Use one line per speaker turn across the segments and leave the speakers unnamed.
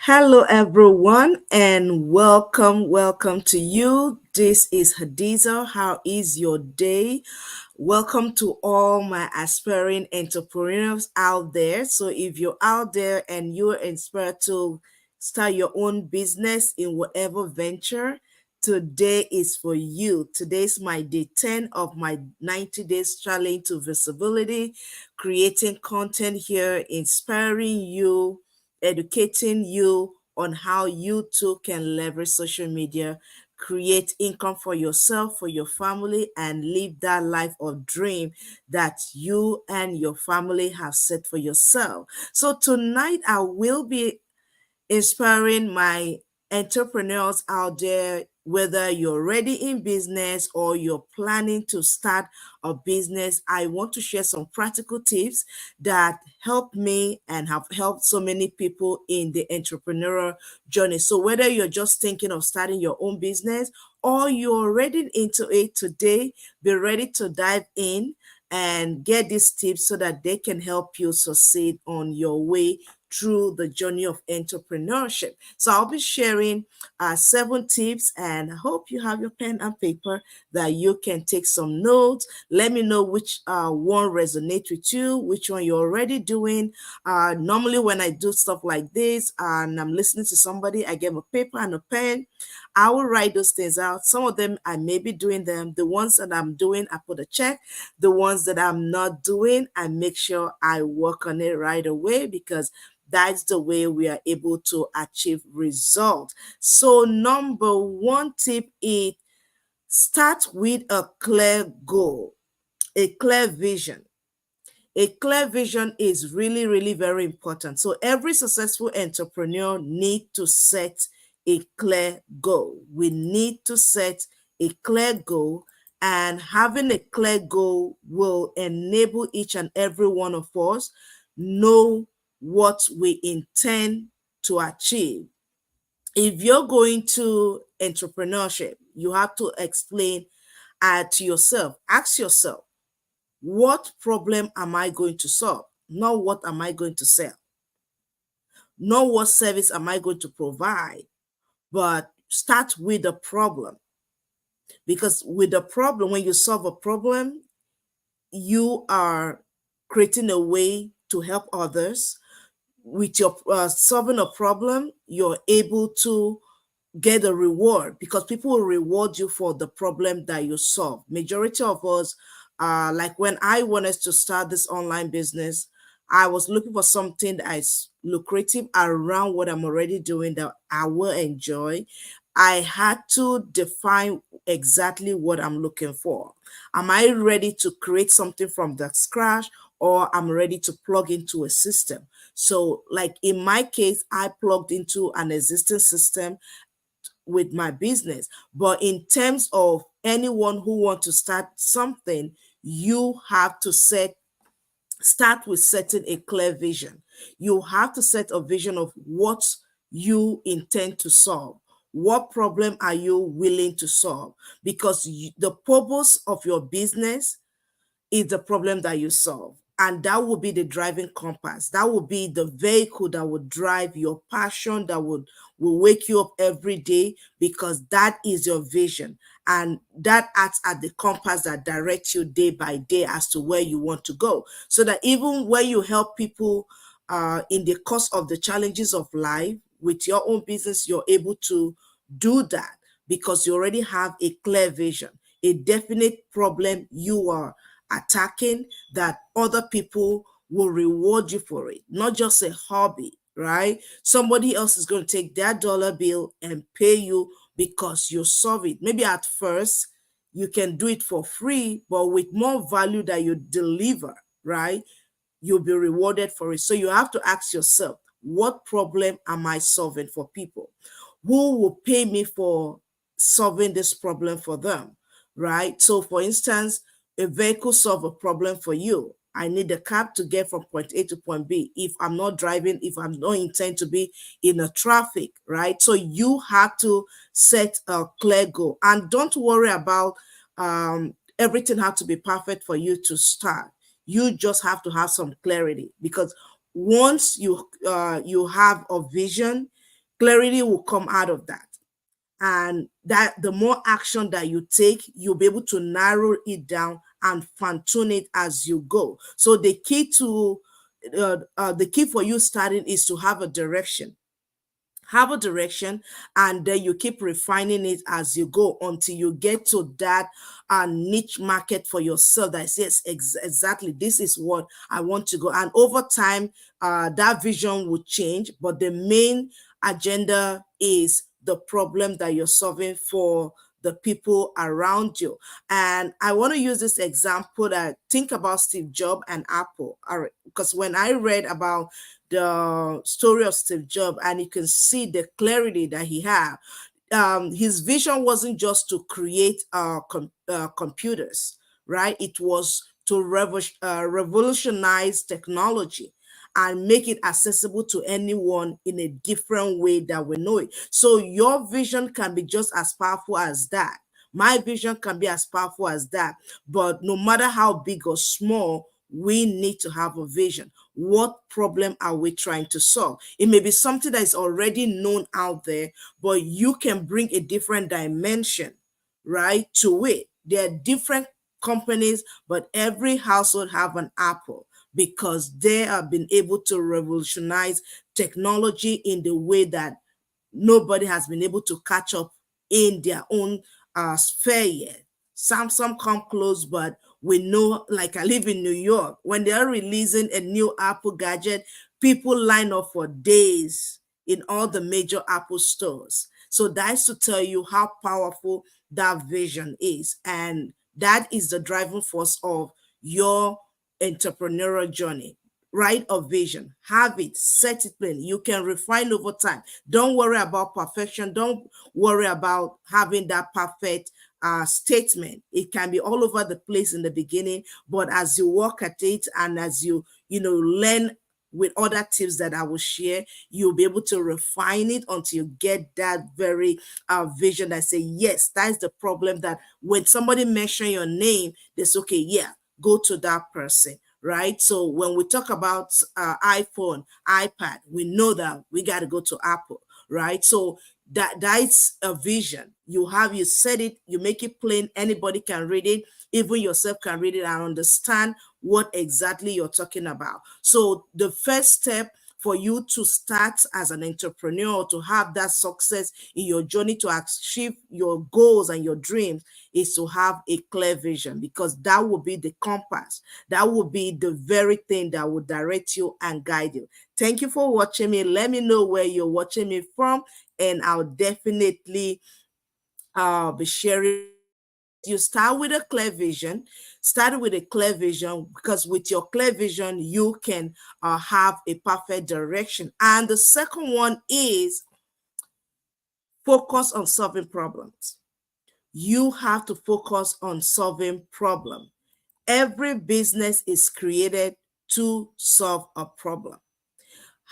Hello, everyone, and welcome to you. This is Hadiza. How is your day? Welcome to all my aspiring entrepreneurs out there. So, if you're out there and you're inspired to start your own business in whatever venture, today is for you. Today's my day 10 of my 90 days challenge to visibility, creating content here, inspiring you, educating you on how you too can leverage social media, create income for yourself, for your family, and live that life of dream that you and your family have set for yourself. So tonight I will be inspiring my entrepreneurs out there, whether you're already in business or you're planning to start a business. I want to share some practical tips that help me and have helped so many people in the entrepreneurial journey. So whether you're just thinking of starting your own business or you're already into it today, be ready to dive in and get these tips so that they can help you succeed on your way through the journey of entrepreneurship. So I'll be sharing 7 tips, and I hope you have your pen and paper that you can take some notes. Let me know which one resonates with you, which one you're already doing. Normally, when I do stuff like this and I'm listening to somebody, I get a paper and a pen. I will write those things out. Some of them I may be doing them. The ones that I'm doing, I put a check. The ones that I'm not doing, I make sure I work on it right away because that's the way we are able to achieve results. So, number one tip is start with a clear goal, a clear vision. A clear vision is really, really very important. So every successful entrepreneur need to set a clear goal. We need to set a clear goal, and having a clear goal will enable each and every one of us know what we intend to achieve. If you're going to entrepreneurship, you have to explain to yourself, ask yourself, what problem am I going to solve? Not what am I going to sell? Not what service am I going to provide? But start with the problem. Because with the problem, when you solve a problem, you are creating a way to help others. With your solving a problem, you're able to get a reward because people will reward you for the problem that you solve. Majority of us, like when I wanted to start this online business, I was looking for something that is lucrative around what I'm already doing that I will enjoy. I had to define exactly what I'm looking for. Am I ready to create something from the scratch, or I'm ready to plug into a system? So, like in my case, I plugged into an existing system with my business. But in terms of anyone who wants to start something, you have to start with setting a clear vision. You have to set a vision of what you intend to solve. What problem are you willing to solve? Because the purpose of your business is the problem that you solve. And that will be the driving compass. That will be the vehicle that will drive your passion, that will wake you up every day because that is your vision. And that acts as the compass that directs you day by day as to where you want to go. So that even when you help people in the course of the challenges of life with your own business, you're able to do that because you already have a clear vision, a definite problem you are attacking that other people will reward you for it, not just a hobby, right? Somebody else is going to take their dollar bill and pay you because you solve it. Maybe at first you can do it for free, but with more value that you deliver, right? You'll be rewarded for it. So you have to ask yourself, what problem am I solving for people? Who will pay me for solving this problem for them, right? So for instance, a vehicle solve a problem for you. I need a cab to get from point A to point B. If I'm not driving, if I'm not intend to be in a traffic, right? So you have to set a clear goal, and don't worry about everything have to be perfect for you to start. You just have to have some clarity because once you have a vision, Clarity will come out of that. And that the more action that you take, you'll be able to narrow it down and fine tune it as you go. So the key for you starting is to have a direction. Have a direction, and then you keep refining it as you go until you get to that niche market for yourself that says, exactly, this is what I want to go. And over time, that vision will change, but the main agenda is the problem that you're solving for the people around you. And I want to use this example that think about Steve Jobs and Apple. All right, because when I read about the story of Steve Jobs, and you can see the clarity that he had. His vision wasn't just to create computers, right? It was to revolutionize technology and make it accessible to anyone in a different way that we know it. So your vision can be just as powerful as that. My vision can be as powerful as that. But no matter how big or small, we need to have a vision. What problem are we trying to solve? It may be something that is already known out there, but you can bring a different dimension, right, to it. There are different companies, but every household have an Apple because they have been able to revolutionize technology in the way that nobody has been able to catch up in their own sphere yet. Samsung come close, but we know, like I live in New York, when they are releasing a new Apple gadget, people line up for days in all the major Apple stores. So that's to tell you how powerful that vision is. And that is the driving force of your entrepreneurial journey. Write a vision, have it, set it plain. You can refine over time. Don't worry about perfection. Don't worry about having that perfect statement. It can be all over the place in the beginning, but as you work at it and as you learn with other tips that I will share, you'll be able to refine it until you get that very vision that say, yes, that's the problem, that when somebody mention your name, they say, okay, yeah, go to that person, right? So when we talk about iPhone, iPad, we know that we got to go to Apple, right? So that's a vision. You said it, you make it plain, anybody can read it, even yourself can read it and understand what exactly you're talking about. So the first step for you to start as an entrepreneur, to have that success in your journey to achieve your goals and your dreams, is to have a clear vision, because that will be the compass. That will be the very thing that will direct you and guide you. Thank you for watching me. Let me know where you're watching me from, and I'll definitely be sharing. You start with a clear vision. Start with a clear vision, because with your clear vision, you can have a perfect direction. And the second one is focus on solving problems. You have to focus on solving problem. Every business is created to solve a problem.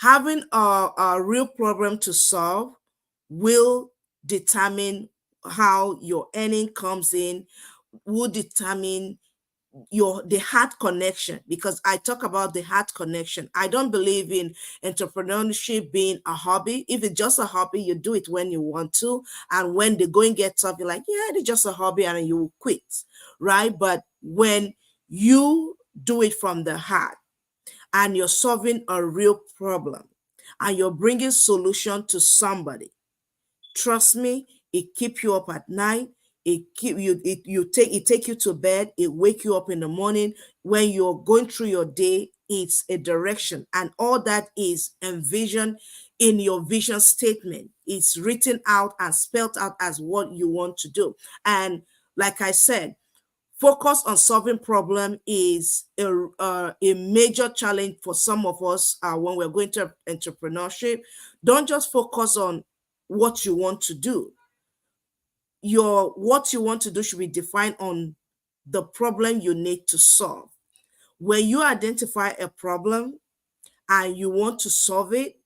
Having a real problem to solve will determine how your earning comes in, will determine the heart connection, because I talk about the heart connection. I don't believe in entrepreneurship being a hobby. If it's just a hobby, you do it when you want to, and when the going gets tough, you're like, yeah, it's just a hobby, and you quit, right? But when you do it from the heart and you're solving a real problem and you're bringing solution to somebody, trust me, it keep you up at night. It keep you it take you to bed. It wake you up in the morning. When you're going through your day, it's a direction, and all that is envisioned in your vision statement. It's written out and spelled out as what you want to do. And like I said, focus on solving problem is a major challenge for some of us when we're going to entrepreneurship. Don't just focus on what you want to do. What you want to do should be defined on the problem you need to solve. When you identify a problem and you want to solve it,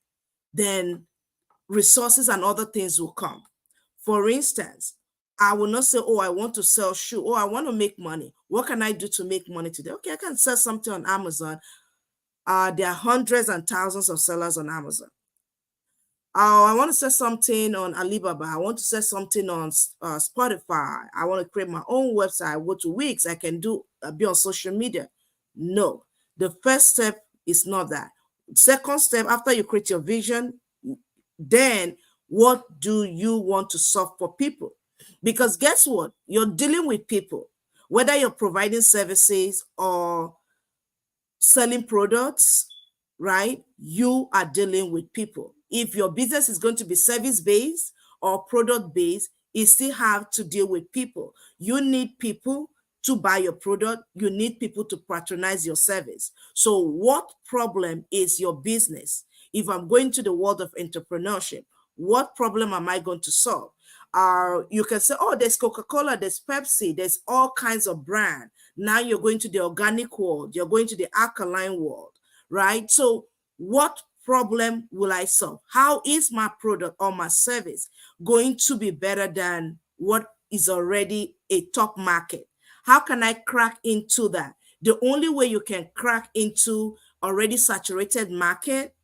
then resources and other things will come. For instance, I will not say, oh, I want to sell shoe. Oh, I want to make money. What can I do to make money today? Okay, I can sell something on Amazon. There are hundreds and thousands of sellers on Amazon. I want to say something on Alibaba. I want to say something on Spotify. I want to create my own website. I go to Wix. I can do be on social media. No, the first step is not that. Second step, after you create your vision, then what do you want to solve for people? Because guess what? You're dealing with people, whether you're providing services or selling products, right? You are dealing with people. If your business is going to be service based or product based, you still have to deal with people. You need people to buy your product. You need people to patronize your service. So, what problem is your business? If I'm going to the world of entrepreneurship, what problem am I going to solve? You can say, oh, there's Coca-Cola, there's Pepsi, there's all kinds of brand. Now you're going to the organic world, you're going to the alkaline world, right? So what problem will I solve? How is my product or my service going to be better than what is already a top market? How can I crack into that? The only way you can crack into already saturated market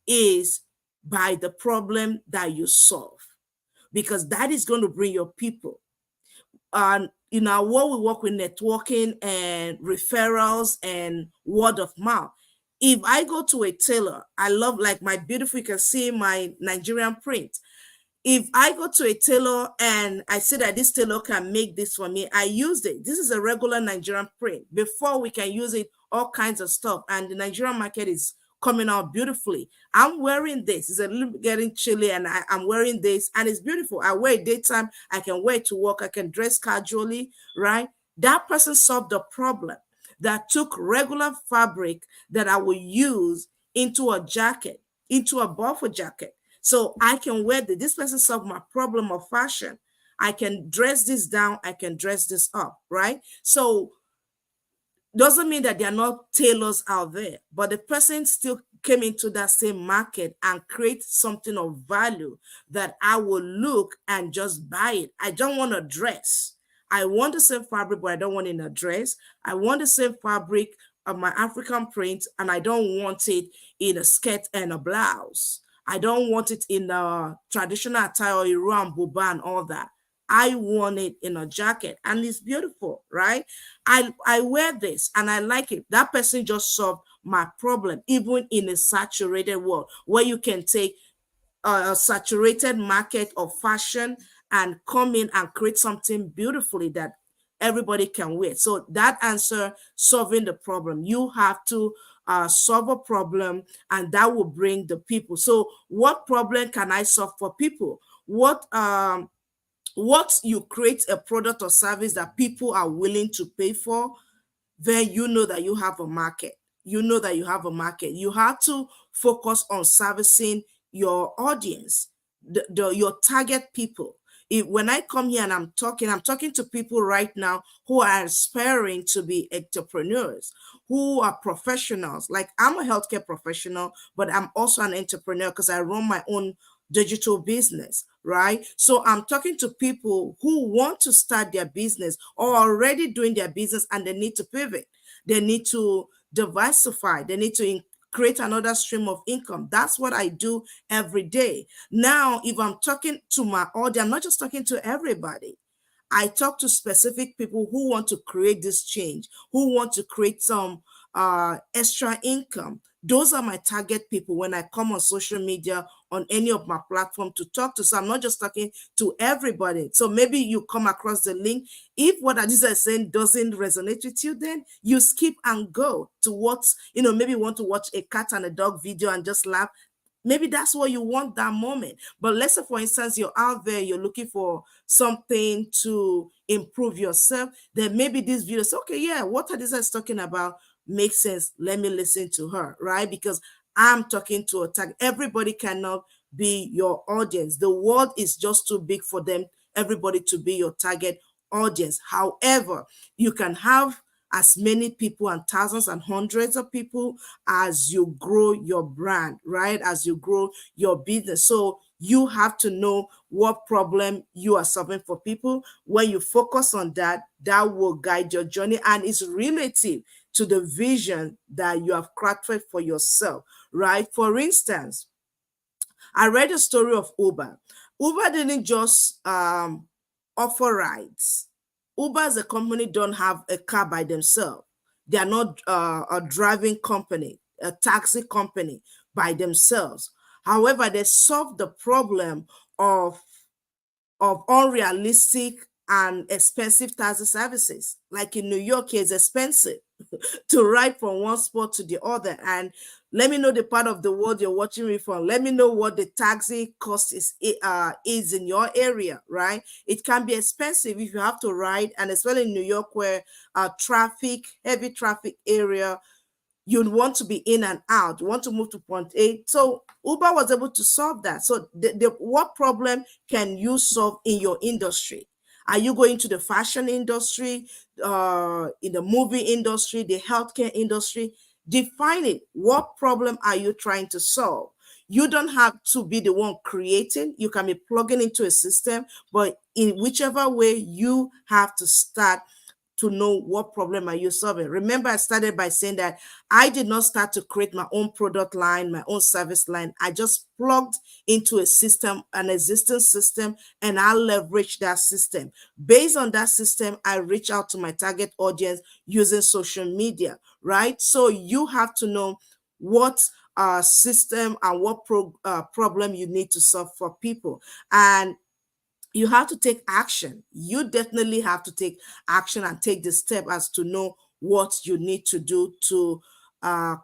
is by the problem that you solve, because that is going to bring your people. And in our world, we work with networking and referrals and word of mouth. If I go to a tailor, I love, like, my beautiful, you can see my Nigerian print. If I go to a tailor and I say that this tailor can make this for me, I used it. This is a regular Nigerian print. Before, we can use it all kinds of stuff, and the Nigerian market is coming out beautifully. I'm wearing this. It's a little bit getting chilly, and I'm wearing this, and it's beautiful. I wear it daytime. I can wear it to work. I can dress casually, right? That person solved the problem that took regular fabric that I will use into a jacket, into a buffer jacket. So I can wear this person solved my problem of fashion. I can dress this down, I can dress this up, right? So doesn't mean that there are not tailors out there, but the person still came into that same market and create something of value that I will look and just buy it. I don't want a dress. I want the same fabric, but I don't want it in a dress. I want the same fabric of my African print, and I don't want it in a skirt and a blouse. I don't want it in a traditional attire, Iru and buba and all that. I want it in a jacket, and it's beautiful, right? I wear this and I like it. That person just solved my problem, even in a saturated world where you can take a saturated market of fashion and come in and create something beautifully that everybody can wear. So that answer solving the problem. You have to solve a problem, and that will bring the people. So what problem can I solve for people? What you create a product or service that people are willing to pay for, then you know that you have a market. You know that you have a market. You have to focus on servicing your audience, your target people. When I come here and I'm talking to people right now who are aspiring to be entrepreneurs, who are professionals. Like, I'm a healthcare professional, but I'm also an entrepreneur because I run my own digital business, right? So I'm talking to people who want to start their business or already doing their business, and they need to pivot. They need to diversify. They need to create another stream of income. That's what I do every day. Now, if I'm talking to my audience, I'm not just talking to everybody. I talk to specific people who want to create this change, who want to create some extra income. Those are my target people when I come on social media, on any of my platform to talk to. So I'm not just talking to everybody. So maybe you come across the link. If what Adisa is saying doesn't resonate with you, then you skip and go to what, maybe you want to watch a cat and a dog video and just laugh. Maybe that's what you want that moment. But let's say, for instance, you're out there, you're looking for something to improve yourself. Then maybe this video is okay. Yeah, what Adisa is talking about makes sense. Let me listen to her, right? Because I'm talking to a target. Everybody cannot be your audience. The world is just too big for them, everybody to be your target audience. However, you can have as many people and thousands and hundreds of people as you grow your brand, right? As you grow your business. So you have to know what problem you are solving for people. When you focus on that, that will guide your journey, and it's relative to the vision that you have crafted for yourself, right? For instance, I read a story of Uber. Uber didn't just offer rides. Uber as a company don't have a car by themselves. They are not a driving company, a taxi company by themselves. However, they solved the problem of unrealistic and expensive taxi services. Like in New York, it's expensive to ride from one spot to the other. And let me know the part of the world you're watching me from. Let me know what the taxi cost is in your area, right? It can be expensive if you have to ride, and especially in New York, where heavy traffic area, you'd want to be in and out. You want to move to point A. So Uber was able to solve that. So what problem can you solve in your industry? Are you going to the fashion industry, in the movie industry, the healthcare industry? Define it. What problem are you trying to solve? You don't have to be the one creating. You can be plugging into a system, but in whichever way, you have to start to know what problem are you solving. Remember, I started by saying that I did not start to create my own product line, my own service line. I just plugged into a system, an existing system, and I leverage that system. Based on that system, I reach out to my target audience using social media, right? So you have to know what system and what problem you need to solve for people. And you have to take action. You definitely have to take action and take the step as to know what you need to do to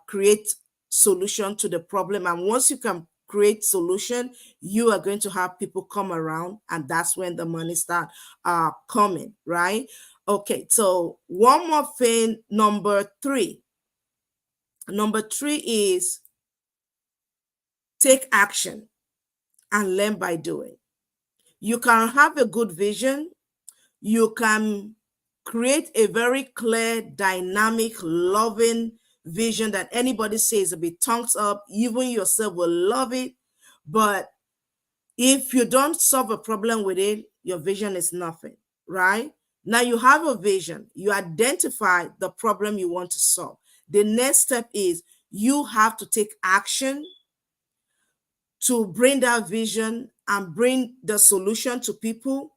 create solution to the problem. And once you can create solution, you are going to have people come around, and that's when the money start coming, right? Okay, so one more thing, number three. Number three is take action and learn by doing. You can have a good vision. You can create a very clear, dynamic, loving vision that anybody says will be thumbs up. Even yourself will love it. But if you don't solve a problem with it, your vision is nothing, right? Now you have a vision. You identify the problem you want to solve. The next step is you have to take action to bring that vision and bring the solution to people.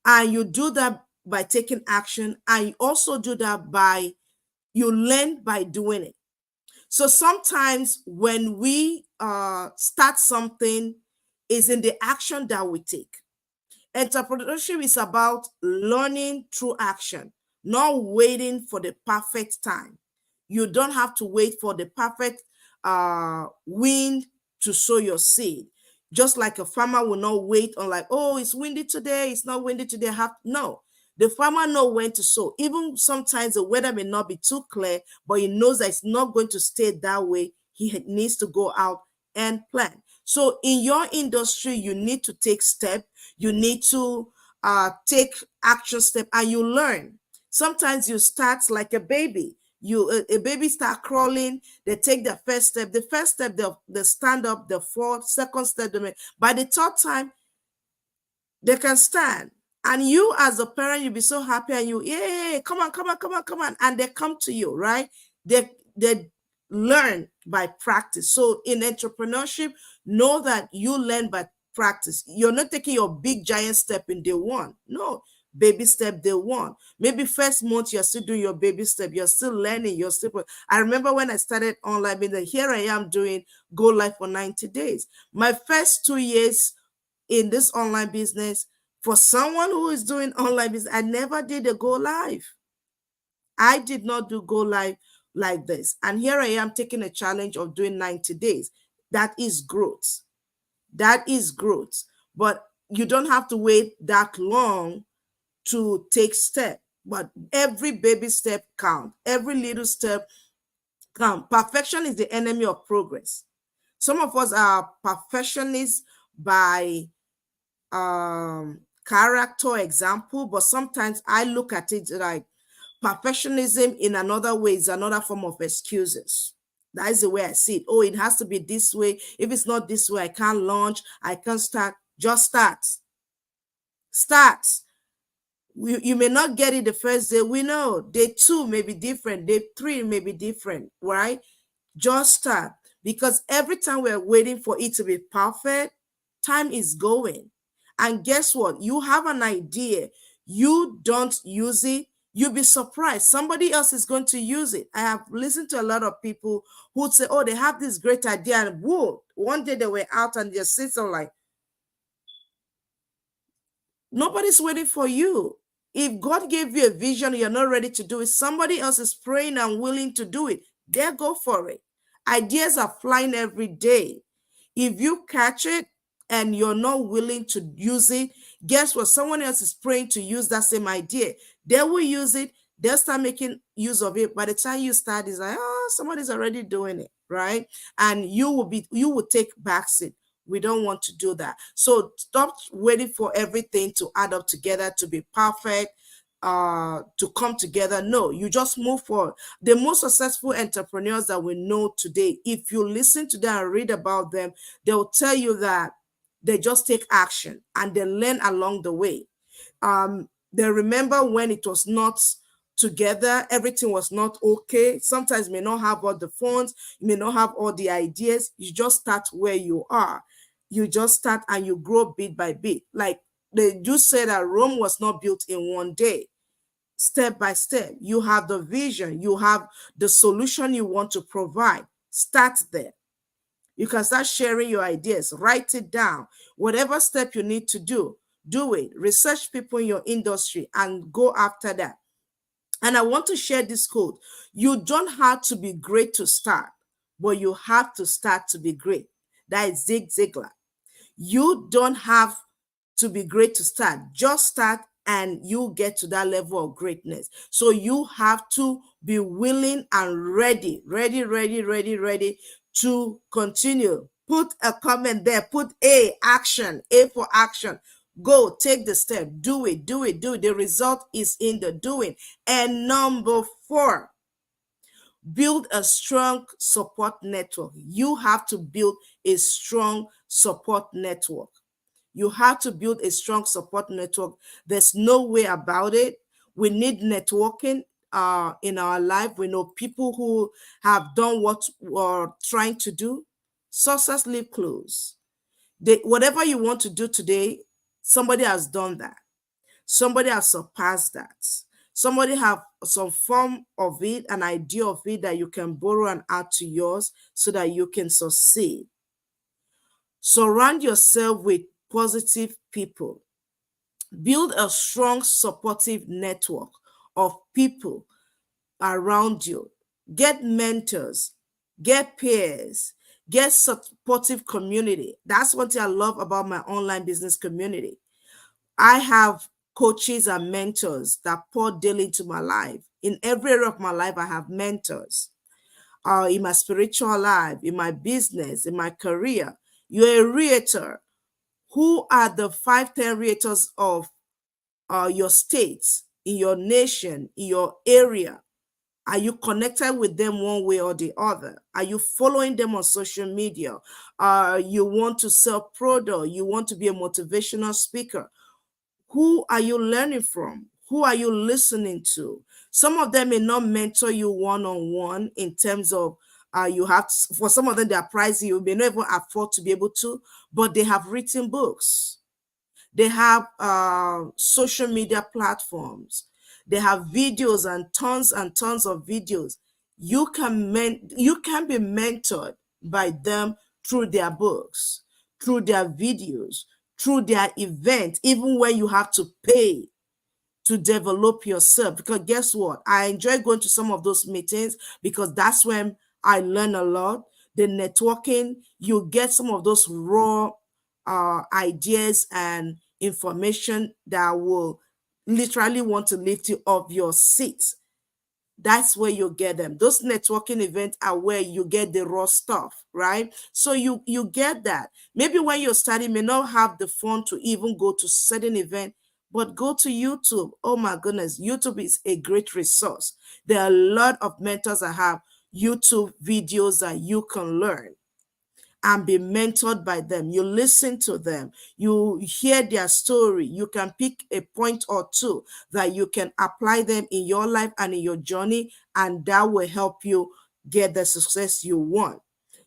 And you do that by taking action, and you also do that by you learn by doing it. So sometimes when we start something, is in the action that we take. Entrepreneurship is about learning through action, not waiting for the perfect time. You don't have to wait for the perfect wind to sow your seed. Just like a farmer will not wait on, like, oh, it's windy today, it's not windy today. No, the farmer know when to sow. Even sometimes the weather may not be too clear, but he knows that it's not going to stay that way. He needs to go out and plant. So in your industry, you need to take step. You need to take action step, and you learn. Sometimes you start like a baby. A baby start crawling. They take the first step. The first step, they stand up. The fourth, second step, by the third time, they can stand. And you as a parent, you'll be so happy, and you, yeah, come on, come on, come on, come on. And they come to you, right? They learn by practice. So in entrepreneurship, know that you learn by practice. You're not taking your big giant step in day one. No, baby step day one. Maybe first month you're still doing your baby step. You're still learning. You're still. I remember when I started online business, here I am doing go live for 90 days. My first 2 years in this online business, for someone who is doing online business, I never did a go live. I did not do go live like this. And here I am taking a challenge of doing 90 days. That is growth. That is growth. But you don't have to wait that long to take step. But every baby step count. Every little step count. Perfection is the enemy of progress. Some of us are perfectionists by character example, but sometimes I look at it like perfectionism in another way is another form of excuses. That is the way I see it. Oh, it has to be this way. If it's not this way, I can't launch, I can't start. Just start. Start. You may not get it the first day. We know day 2 may be different. Day 3 may be different, right? Just start. Because every time we're waiting for it to be perfect, time is going. And guess what? You have an idea, you don't use it, you'll be surprised. Somebody else is going to use it. I have listened to a lot of people who would say, oh, they have this great idea, and whoa, one day they were out and their system like, nobody's waiting for you. If God gave you a vision, you're not ready to do it, somebody else is praying and willing to do it. There, go for it. Ideas are flying every day. If you catch it and you're not willing to use it, guess what? Someone else is praying to use that same idea. They will use it. They'll start making use of it. By the time you start, it's like, oh, somebody's already doing it, right? And you will take backseat. We don't want to do that. So stop waiting for everything to add up together to be perfect, to come together. No, you just move forward. The most successful entrepreneurs that we know today, if you listen to them and read about them, they'll tell you that they just take action and they learn along the way. They remember when it was not together, everything was not okay. Sometimes you may not have all the funds, you may not have all the ideas. You just start where you are. You just start and you grow bit by bit. Like they just said that Rome was not built in one day. Step by step, you have the vision, you have the solution you want to provide. Start there. You can start sharing your ideas, write it down. Whatever step you need to do it. Research people in your industry and go after that. And I want to share this quote. You don't have to be great to start, but you have to start to be great. That is Zig Ziglar. You don't have to be great to start. Just start and you get to that level of greatness. So you have to be willing and ready to continue. Put a comment there. Put action. A for action. Go, take the step. Do it. The result is in the doing. And number 4, build a strong support network. You have to build a strong support network. You have to build a strong support network. There's no way about it. We need networking in our life. We know people who have done what we're trying to do. Success leave clues. Whatever you want to do today, somebody has done that. Somebody has surpassed that. Somebody have some form of it, an idea of it that you can borrow and add to yours so that you can succeed. Surround yourself with positive people. Build a strong supportive network of people around you. Get mentors, get peers, get supportive community. That's what I love about my online business community. I have coaches and mentors that pour daily into my life. In every area of my life, I have mentors. In my spiritual life, in my business, in my career. You're a realtor. Who are the 5-10 realtors of your state, in your nation, in your area? Are you connected with them one way or the other? Are you following them on social media? You want to sell product? You want to be a motivational speaker? Who are you learning from? Who are you listening to? Some of them may not mentor you one-on-one in terms of you have to, for some of them, they are pricey. You may not even afford to be able to, but they have written books. They have social media platforms. They have videos and tons of videos. You can be mentored by them through their books, through their videos, through their events, even when you have to pay to develop yourself. Because guess what? I enjoy going to some of those meetings because that's when I learn a lot. The networking, you get some of those raw ideas and information that will literally want to lift you off your seat. That's where you get them. Those networking events are where you get the raw stuff, right? So you get that. Maybe when you're starting, you may not have the fund to even go to certain event, but go to YouTube. Oh my goodness, YouTube is a great resource. There are a lot of mentors that have YouTube videos that you can learn and be mentored by them. You listen to them, you hear their story, you can pick a point or two that you can apply them in your life and in your journey, and that will help you get the success you want.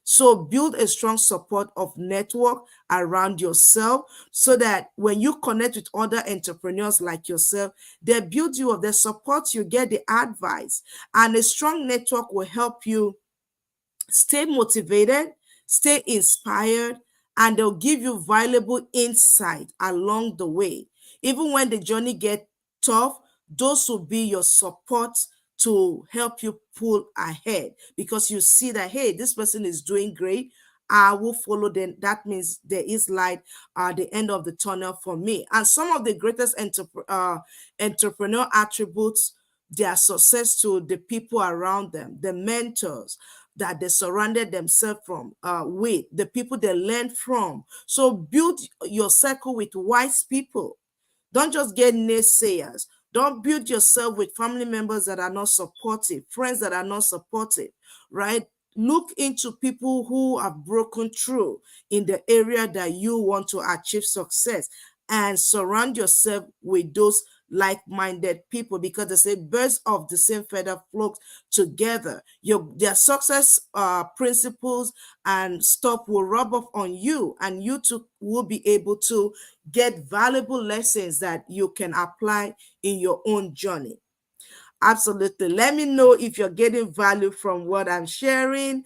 So build a strong support of network around yourself so that when you connect with other entrepreneurs like yourself, they build you up, they support you, get the advice. And a strong network will help you stay motivated, stay inspired, and they'll give you valuable insight along the way. Even when the journey gets tough, those will be your support to help you pull ahead because you see that, hey, this person is doing great. I will follow them. That means there is light at the end of the tunnel for me. And some of the greatest entrepreneur attributes, their success to the people around them, the mentors that they surrounded themselves from with, the people they learned from. So build your circle with wise people. Don't just get naysayers. Don't build yourself with family members that are not supportive, friends that are not supportive, right? Look into people who have broken through in the area that you want to achieve success and surround yourself with those like-minded people because they say birds of the same feather flock together. Their success principles and stuff will rub off on you, and you too will be able to get valuable lessons that you can apply in your own journey. Absolutely. Let me know if you're getting value from what I'm sharing.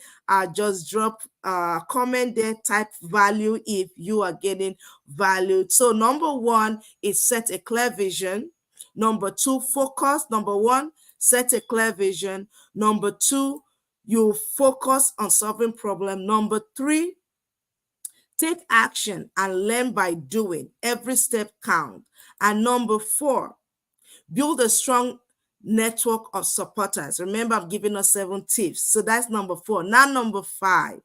Just drop a comment there, type value if you are getting value. So number one is set a clear vision. Number two, focus. Number one, set a clear vision. Number two, you focus on solving problem. Number three, take action and learn by doing. Every step counts. And number four, build a strong network of supporters. Remember, I've given us 7 tips. So that's number four. Now, number five,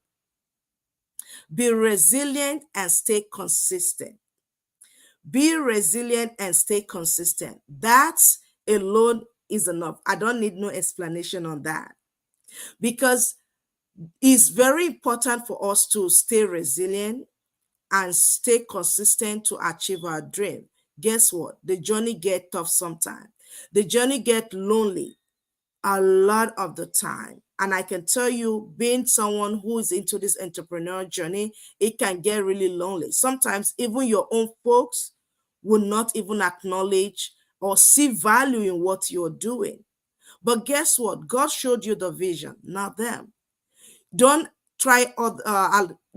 be resilient and stay consistent. Be resilient and stay consistent. That alone is enough. I don't need no explanation on that because it's very important for us to stay resilient and stay consistent to achieve our dream. Guess what? The journey get tough sometimes. The journey get lonely a lot of the time. And I can tell you, being someone who is into this entrepreneurial journey, it can get really lonely. Sometimes even your own folks will not even acknowledge or see value in what you're doing. But guess what? God showed you the vision, not them. Don't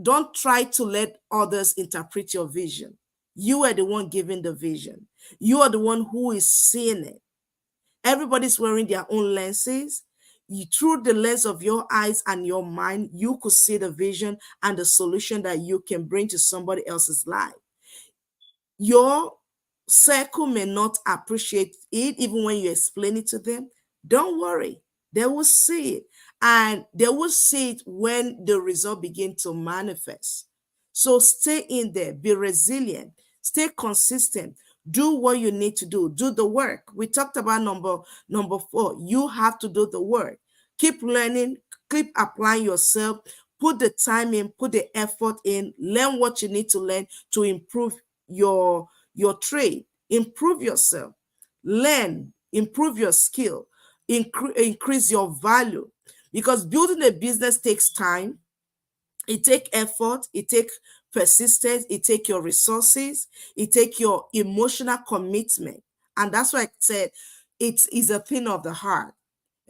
don't try to let others interpret your vision. You are the one giving the vision. You are the one who is seeing it. Everybody's wearing their own lenses. Through the lens of your eyes and your mind, you could see the vision and the solution that you can bring to somebody else's life. Your circle may not appreciate it even when you explain it to them. Don't worry, they will see it, and they will see it when the result begin to manifest. So stay in there, be resilient, stay consistent, do what you need to do the work. We talked about number four. You have to do the work. Keep learning, keep applying yourself, put the time in, put the effort in, learn what you need to learn to improve your trade, improve yourself, learn, improve your skill, increase your value, because building a business takes time. It take effort, it take persistence, it take your resources, it take your emotional commitment. And that's why I said it is a thing of the heart.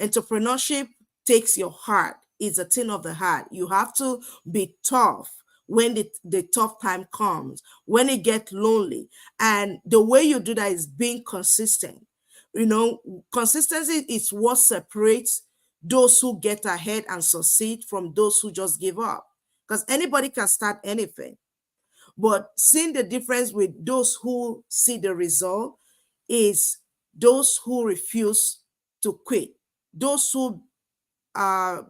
Entrepreneurship takes your heart. It's a thing of the heart. You have to be tough when the tough time comes, when it gets lonely. And the way you do that is being consistent. You know, consistency is what separates those who get ahead and succeed from those who just give up. Because anybody can start anything. But seeing the difference with those who see the result is those who refuse to quit, those who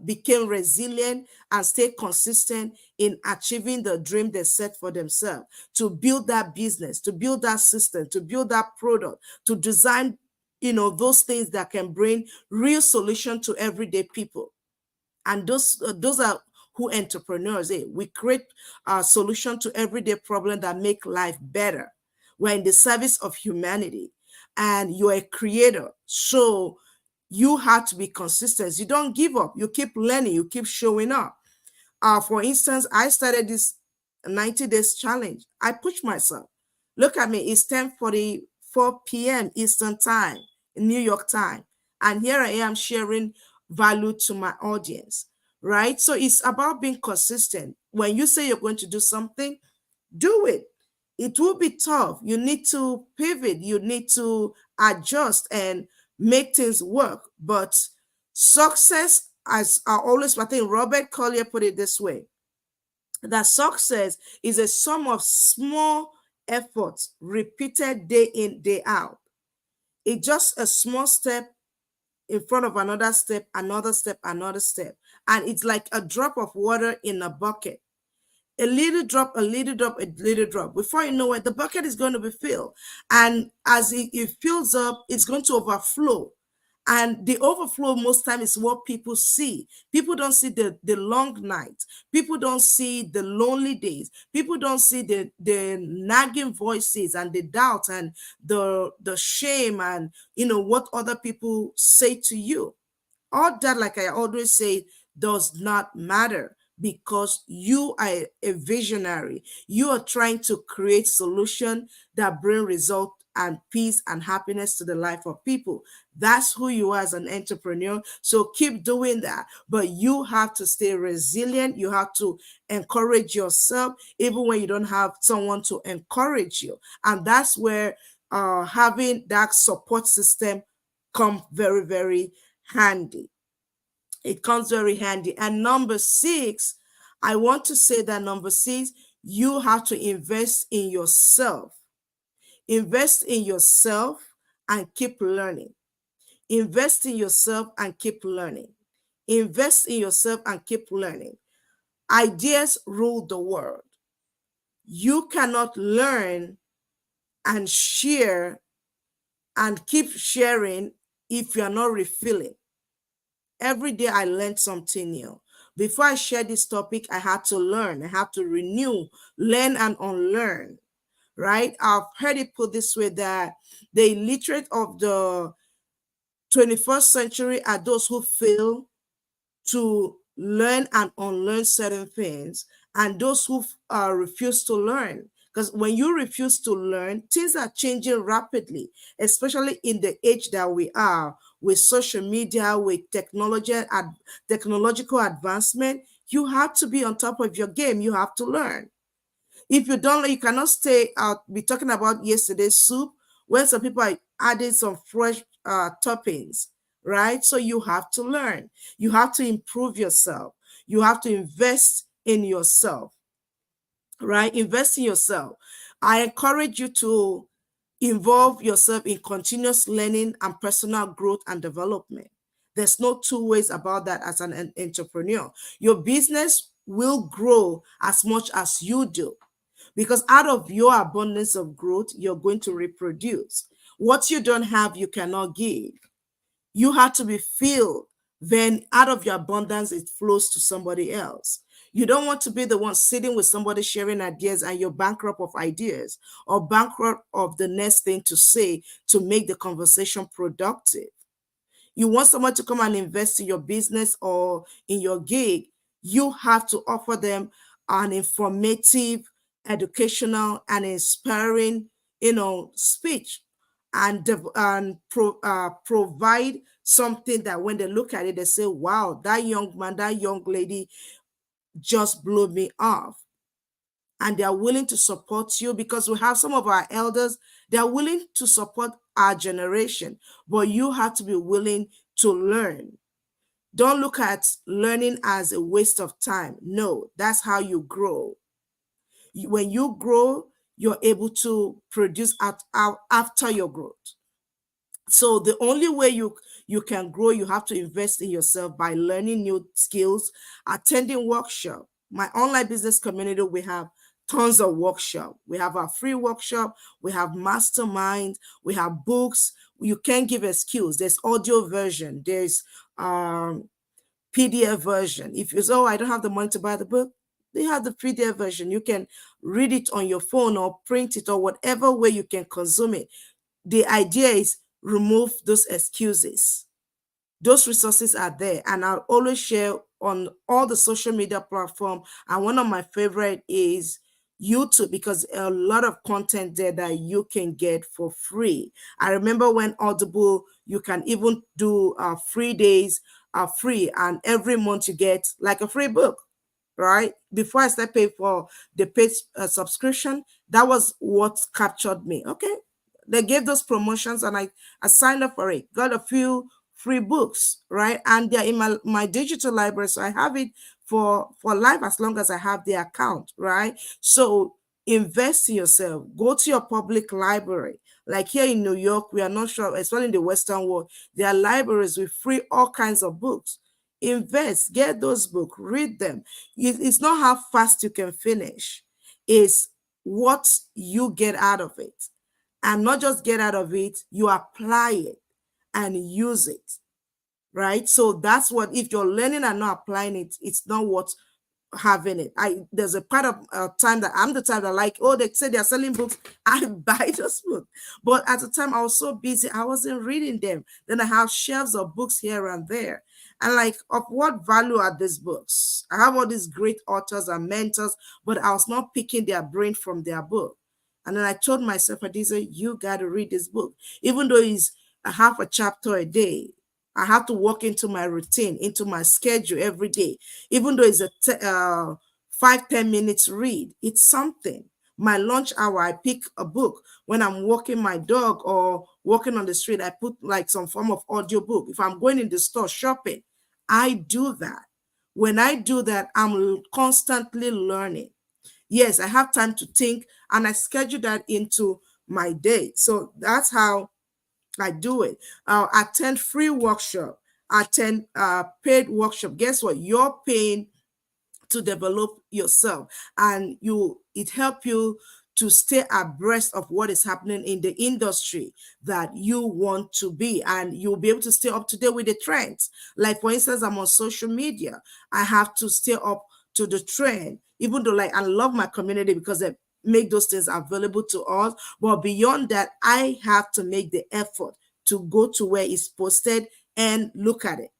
became resilient and stay consistent in achieving the dream they set for themselves, to build that business, to build that system, to build that product, to design, those things that can bring real solution to everyday people. And those are who entrepreneurs are. We create a solution to everyday problem that make life better. We're in the service of humanity, and you're a creator. So you have to be consistent. You don't give up. You keep learning. You keep showing up. For instance, I started this 90 days challenge. I pushed myself. Look at me, it's 10:44 p.m. Eastern Time, in New York time. And here I am sharing value to my audience, right? So it's about being consistent. When you say you're going to do something, do it. It will be tough. You need to pivot, you need to adjust and make things work. But success, as I always, I think Robert Collier put it this way, that success is a sum of small efforts repeated day in, day out. It's just a small step in front of another step, another step, another step. And it's like a drop of water in a bucket. A little drop, a little drop, a little drop. Before you know it, the bucket is going to be filled. And as it fills up, it's going to overflow. And the overflow most time is what people see. People don't see the long nights. People don't see the lonely days. People don't see the nagging voices and the doubt and the shame and what other people say to you. All that, like I always say, does not matter, because you are a visionary. You are trying to create solution that bring result and peace and happiness to the life of people. That's who you are as an entrepreneur. So keep doing that. But you have to stay resilient. You have to encourage yourself, even when you don't have someone to encourage you. And that's where having that support system come very, very handy. It comes very handy. And number six, I want to say that number six, you have to invest in yourself. Invest in yourself and keep learning. Invest in yourself and keep learning. Invest in yourself and keep learning. Ideas rule the world. You cannot learn and share and keep sharing if you're not refilling. Every day I learned something new. Before I share this topic, I had to learn. I have to renew, learn, and unlearn. Right? I've heard it put this way, that the illiterate of the 21st century are those who fail to learn and unlearn certain things, and those who refuse to learn. Because when you refuse to learn, things are changing rapidly, especially in the age that we are, with social media, with technological advancement. You have to be on top of your game. You have to learn. If you don't, you cannot stay out. Be talking about yesterday's soup when some people are adding some fresh toppings, right? So you have to learn. You have to improve yourself. You have to invest in yourself, right? Invest in yourself. I encourage you to involve yourself in continuous learning and personal growth and development. There's no two ways about that as an entrepreneur. Your business will grow as much as you do, because out of your abundance of growth, you're going to reproduce. What you don't have, you cannot give. You have to be filled. Then out of your abundance, it flows to somebody else. You don't want to be the one sitting with somebody sharing ideas and you're bankrupt of ideas, or bankrupt of the next thing to say to make the conversation productive. You want someone to come and invest in your business or in your gig, you have to offer them an informative, educational, and inspiring, speech, and provide something that when they look at it, they say, "Wow, that young man, that young lady just blew me off." And they are willing to support you, because we have some of our elders, they are willing to support our generation, but you have to be willing to learn. Don't look at learning as a waste of time. No, that's how you grow. When you grow, you're able to produce after your growth. So the only way you can grow, you have to invest in yourself by learning new skills, attending workshop. My online business community, we have tons of workshop. We have our free workshop, we have mastermind, we have books. You can't give excuse. There's audio version, there's PDF version. If you say, "Oh, I don't have the money to buy the book," they have the PDF version. You can read it on your phone or print it, or whatever way you can consume it. The idea is remove those excuses. Those resources are there, and I'll always share on all the social media platform, and one of my favorite is YouTube, because a lot of content there that you can get for free. I remember when Audible, you can even do 3 days free, and every month you get like a free book, right? Before I started paying for the paid subscription, that was what captured me. Okay, they gave those promotions, and I signed up for it, got a few free books, right? And they're in my digital library, so I have it for life as long as I have the account, right? So invest in yourself. Go to your public library. Like here in New York, we are not sure, especially in the Western world, there are libraries with free all kinds of books. Invest, get those books, read them. It's not how fast you can finish, it's what you get out of it. And not just get out of it, you apply it and use it, right? So that's what, if you're learning and not applying it, it's not what having it. There's a part of time that I'm the type that, like, oh, they say they're selling books, I buy those books. But at the time I was so busy, I wasn't reading them. Then I have shelves of books here and there. And like, of what value are these books? I have all these great authors and mentors, but I was not picking their brain from their book. And then I told myself, Adiza, you got to read this book. Even though it's a half a chapter a day, I have to walk into my routine, into my schedule every day. Even though it's a 5-10 minutes read, it's something. My lunch hour, I pick a book. When I'm walking my dog or walking on the street, I put like some form of audio book. If I'm going in the store shopping, I do that. When I do that, I'm constantly learning. Yes, I have time to think, and I schedule that into my day. So that's how I do it. Attend free workshop, attend paid workshop. Guess what? You're paying to develop yourself, and it help you to stay abreast of what is happening in the industry that you want to be, and you'll be able to stay up to date with the trends. Like for instance, I'm on social media, I have to stay up to the trend, even though like I love my community because they make those things available to us. But beyond that, I have to make the effort to go to where it's posted and look at it.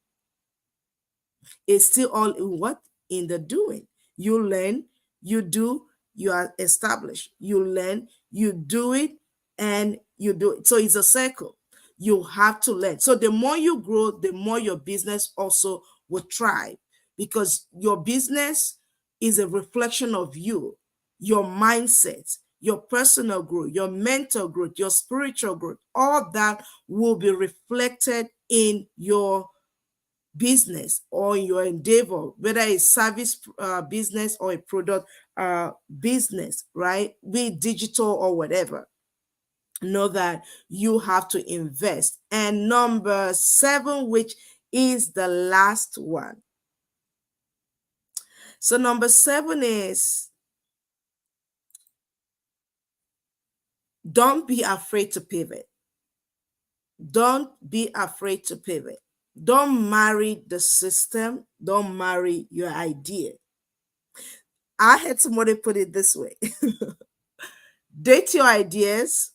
It's still all in what? In the doing. You learn, you do, you are established. You learn, you do it, and you do it. So it's a cycle. You have to learn. So the more you grow, the more your business also will thrive, because your business is a reflection of you, your mindset, your personal growth, your mental growth, your spiritual growth. All that will be reflected in your business or in your endeavor, whether it's service business or a product business, right? Be it digital or whatever. Know that you have to invest. And number 7, which is the last one. So number 7 is, don't be afraid to pivot. Don't be afraid to pivot. Don't marry the system. Don't marry your idea. I had somebody put it this way: date your ideas,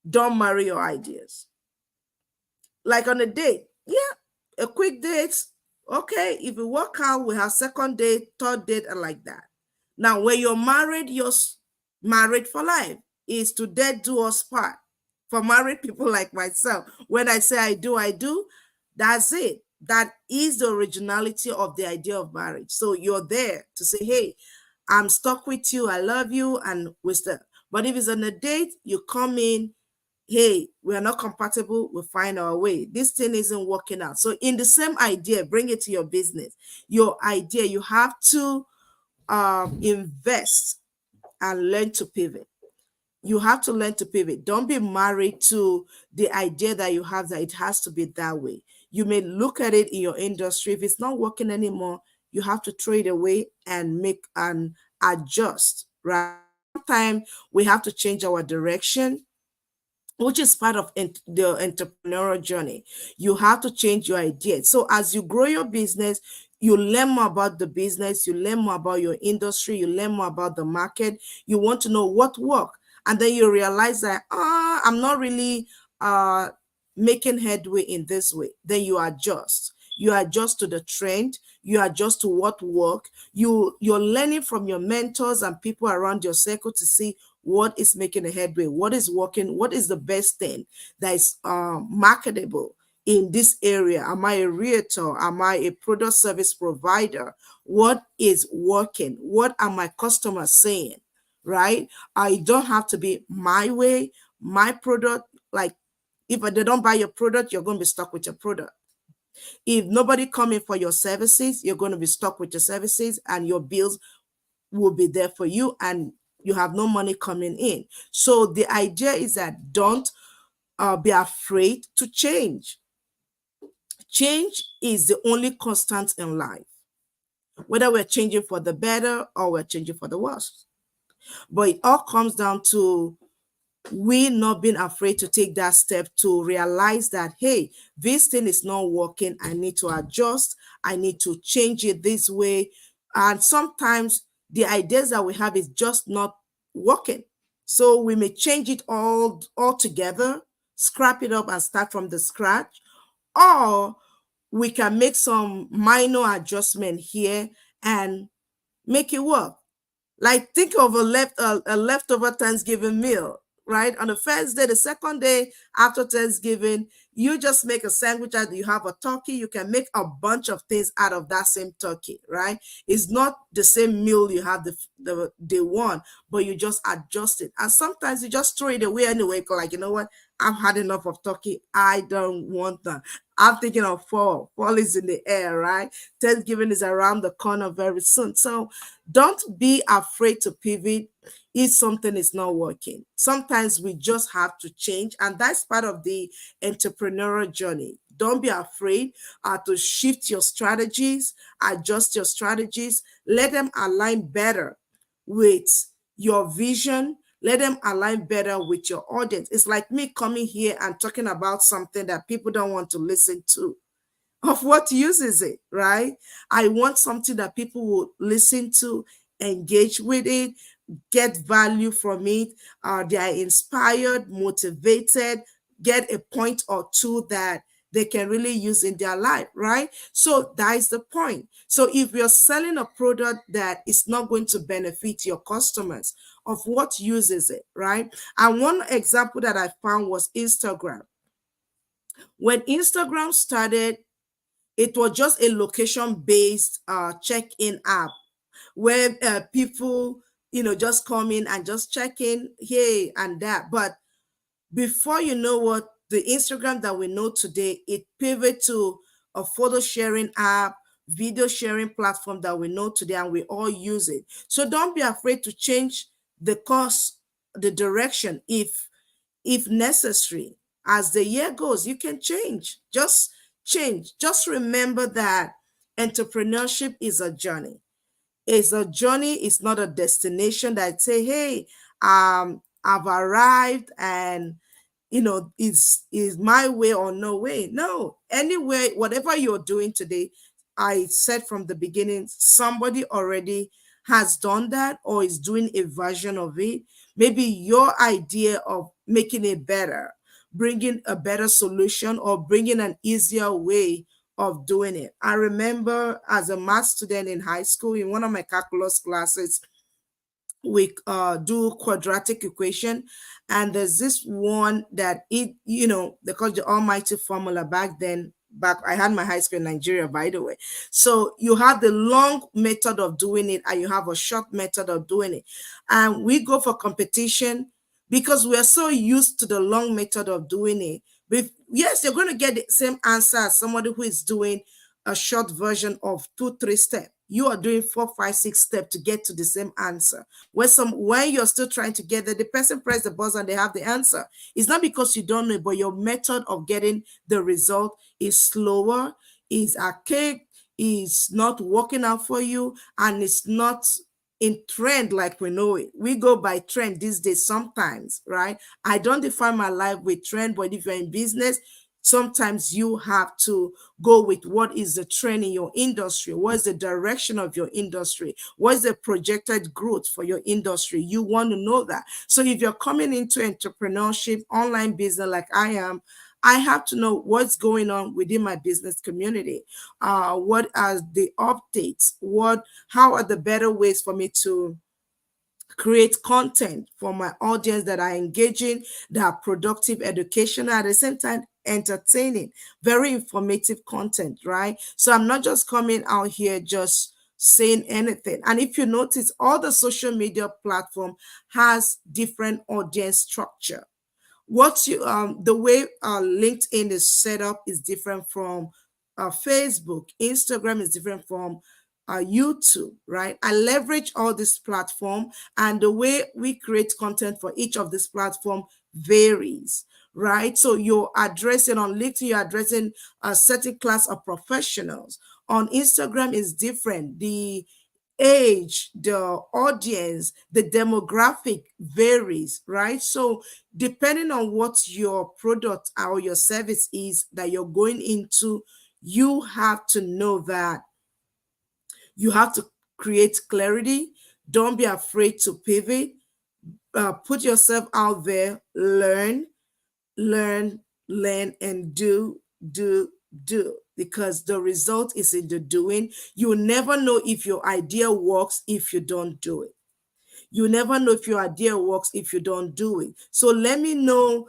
don't marry your ideas. Like on a date, yeah, a quick date, okay. If it work out, we have second date, third date, and like that. Now, when you're married, you're married for life. Is to death do us part. For married people like myself, when I say I do, that's it. That is the originality of the idea of marriage. So you're there to say, hey, I'm stuck with you, I love you, and we're stuck. But if it's on a date, you come in, hey, we are not compatible, we'll find our way. This thing isn't working out. So in the same idea, bring it to your business. Your idea, you have to invest and learn to pivot. You have to learn to pivot. Don't be married to the idea that you have that it has to be that way. You may look at it in your industry. If it's not working anymore, you have to throw it away and make and adjust, right? Sometimes we have to change our direction, which is part of the entrepreneurial journey. You have to change your idea. So as you grow your business, you learn more about the business, you learn more about your industry, you learn more about the market. You want to know what works. And then you realize that, I'm not really making headway in this way. Then you adjust. you adjust to the trend, you adjust to what work. You're learning from your mentors and people around your circle to see what is making a headway, what is working, what is the best thing that is marketable in this area. Am I a realtor? Am I a product service provider? What is working? What are my customers saying? Right? I don't have to be my way, my product. Like, if they don't buy your product, you're going to be stuck with your product. If nobody coming for your services, you're going to be stuck with your services, and your bills will be there for you, and you have no money coming in. So the idea is that don't be afraid to change. Change is the only constant in life, whether we're changing for the better or we're changing for the worse. But it all comes down to we not being afraid to take that step to realize that, hey, this thing is not working. I need to adjust. I need to change it this way. And sometimes the ideas that we have is just not working. So we may change it all together, scrap it up and start from the scratch, or we can make some minor adjustment here and make it work. Like, think of a leftover Thanksgiving meal, right? On the first day, the second day after Thanksgiving, you just make a sandwich out. You have a turkey. You can make a bunch of things out of that same turkey, right? It's not the same meal you have the day one, but you just adjust it. And sometimes you just throw it away anyway, because, like, you know what? I've had enough of turkey. I don't want that. I'm thinking of fall. Fall is in the air, right? Thanksgiving is around the corner very soon. So don't be afraid to pivot if something is not working. Sometimes we just have to change, and that's part of the entrepreneurial journey. Don't be afraid to shift your strategies, adjust your strategies, let them align better with your vision, let them align better with your audience. It's like me coming here and talking about something that people don't want to listen to. Of what use is it, right? I want something that people will listen to, engage with it, get value from it. They are inspired, motivated, get a point or two that they can really use in their life, right? So that is the point. So if you're selling a product that is not going to benefit your customers, of what use is it, right? And one example that I found was Instagram. When Instagram started, it was just a location-based check-in app where people, just come in and just check in here and that. But before you know what, the Instagram that we know today, it pivoted to a photo sharing app, video sharing platform that we know today, and we all use it. So don't be afraid to change the course, the direction, if necessary. As the year goes, you can change. Just change. Just remember that entrepreneurship is a journey. It's a journey, it's not a destination that say, hey, I've arrived and is my way or no way. No, anyway, whatever you're doing today, I said from the beginning, somebody already has done that or is doing a version of it. Maybe your idea of making it better, bringing a better solution, or bringing an easier way of doing it. I remember as a math student in high school, in one of my calculus classes, we do quadratic equation, and there's this one that they call the almighty formula. Back I had my high school in Nigeria, by the way. So you have the long method of doing it and you have a short method of doing it, and we go for competition because we are so used to the long method of doing it. But yes, you're going to get the same answer as somebody who is doing a short version of 2-3 steps. You are doing 4-5-6 steps to get to the same answer. When you're still trying to get there, the person press the buzzer and they have the answer. It's not because you don't know, but your method of getting the result is slower, is archaic, is not working out for you, and it's not in trend like we know it. We go by trend these days sometimes, right? I don't define my life with trend, but if you're in business, sometimes you have to go with what is the trend in your industry, what is the direction of your industry, what is the projected growth for your industry. You want to know that. So if you're coming into entrepreneurship, online business like I am, I have to know what's going on within my business community. What are the updates? How are the better ways for me to create content for my audience that are engaging, that are productive, educational, at the same time entertaining, very informative content, right? So I'm not just coming out here just saying anything. And if you notice, all the social media platform has different audience structure. What you The way LinkedIn is set up is different from Facebook. Instagram is different from YouTube, right? I leverage all this platform, and the way we create content for each of this platform varies, right? So you're addressing on LinkedIn, you're addressing a certain class of professionals. On Instagram is different. The age, the audience, the demographic varies, right? So depending on what your product or your service is that you're going into, you have to know that you have to create clarity. Don't be afraid to pivot. Put yourself out there, learn, learn, and do, because the result is in the doing. You never know if your idea works if you don't do it. You never know if your idea works if you don't do it. So let me know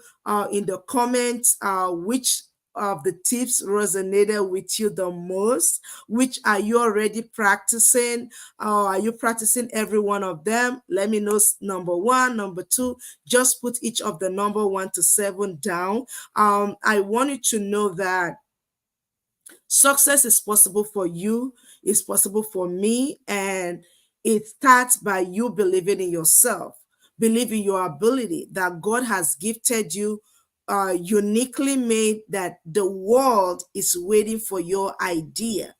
in the comments which of the tips resonated with you the most. Which are you already practicing? Are you practicing every one of them? Let me know number one, number two. Just put each of the number 1 to 7 down. I want you to know that success is possible for you, it's possible for me, and it starts by you believing in yourself, believing your ability that God has gifted you, uniquely made, that the world is waiting for your idea.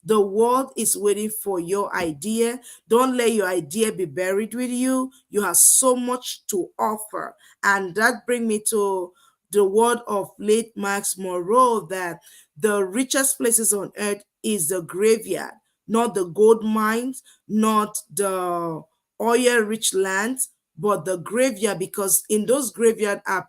The world is waiting for your idea. Don't let your idea be buried with you. You have so much to offer. And that brings me to the word of late Max Monroe, that the richest places on earth is the graveyard, not the gold mines, not the oil rich lands, but the graveyard, because in those graveyard are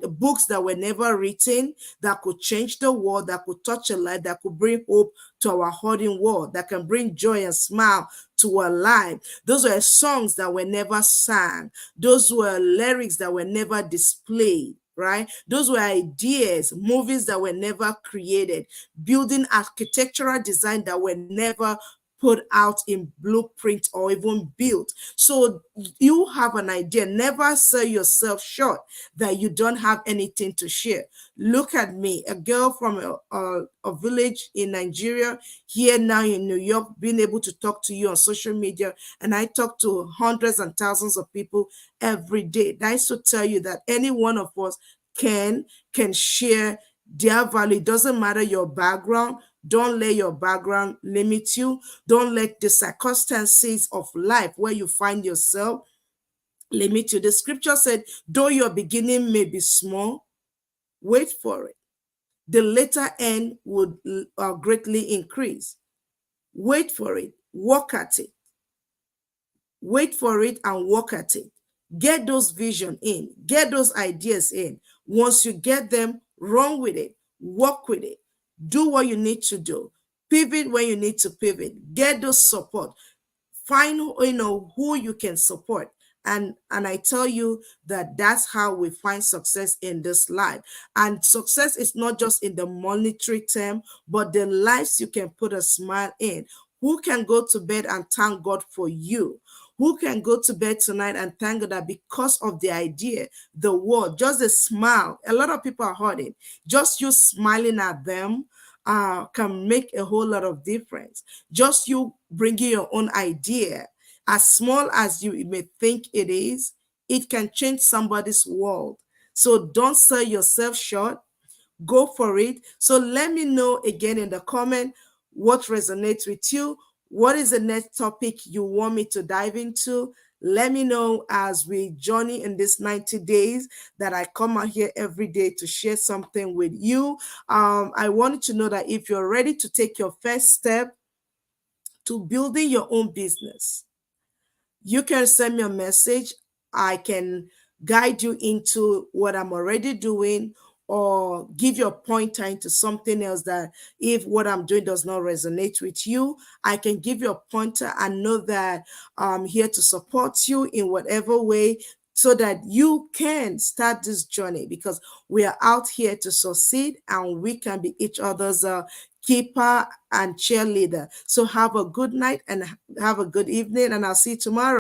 books that were never written, that could change the world, that could touch a life, that could bring hope to our hurting world, that can bring joy and smile to our life. Those were songs that were never sang. Those were lyrics that were never displayed, right? Those were ideas, movies that were never created, building architectural design that were never put out in blueprint or even built. So you have an idea. Never sell yourself short that you don't have anything to share. Look at me, a girl from a village in Nigeria, here now in New York, being able to talk to you on social media. And I talk to hundreds and thousands of people every day. That is to tell you that any one of us can share their value. It doesn't matter your background. Don't let your background limit you. Don't let the circumstances of life where you find yourself limit you. The scripture said, though your beginning may be small, wait for it. The later end would greatly increase. Wait for it. Work at it. Wait for it and work at it. Get those vision in. Get those ideas in. Once you get them, run with it. Work with it. Do what you need to do. Pivot when you need to pivot. Get those support. Find who you can support. And I tell you that that's how we find success in this life. And success is not just in the monetary term, but the lives you can put a smile in. Who can go to bed and thank God for you? Who can go to bed tonight and thank God that because of the idea, the word, just a smile? A lot of people are hurting. Just you smiling at them can make a whole lot of difference. Just you bringing your own idea, as small as you may think it is, it can change somebody's world. So don't sell yourself short. Go for it. So let me know again in the comment what resonates with you. What is the next topic you want me to dive into? Let me know as we journey in this 90 days that I come out here every day to share something with you. I want you to know that if you're ready to take your first step to building your own business, you can send me a message. I can guide you into what I'm already doing, or give your pointer into something else, that if what I'm doing does not resonate with you, I can give you a pointer and know that I'm here to support you in whatever way, so that you can start this journey, because we are out here to succeed and we can be each other's keeper and cheerleader. So have a good night and have a good evening, and I'll see you tomorrow.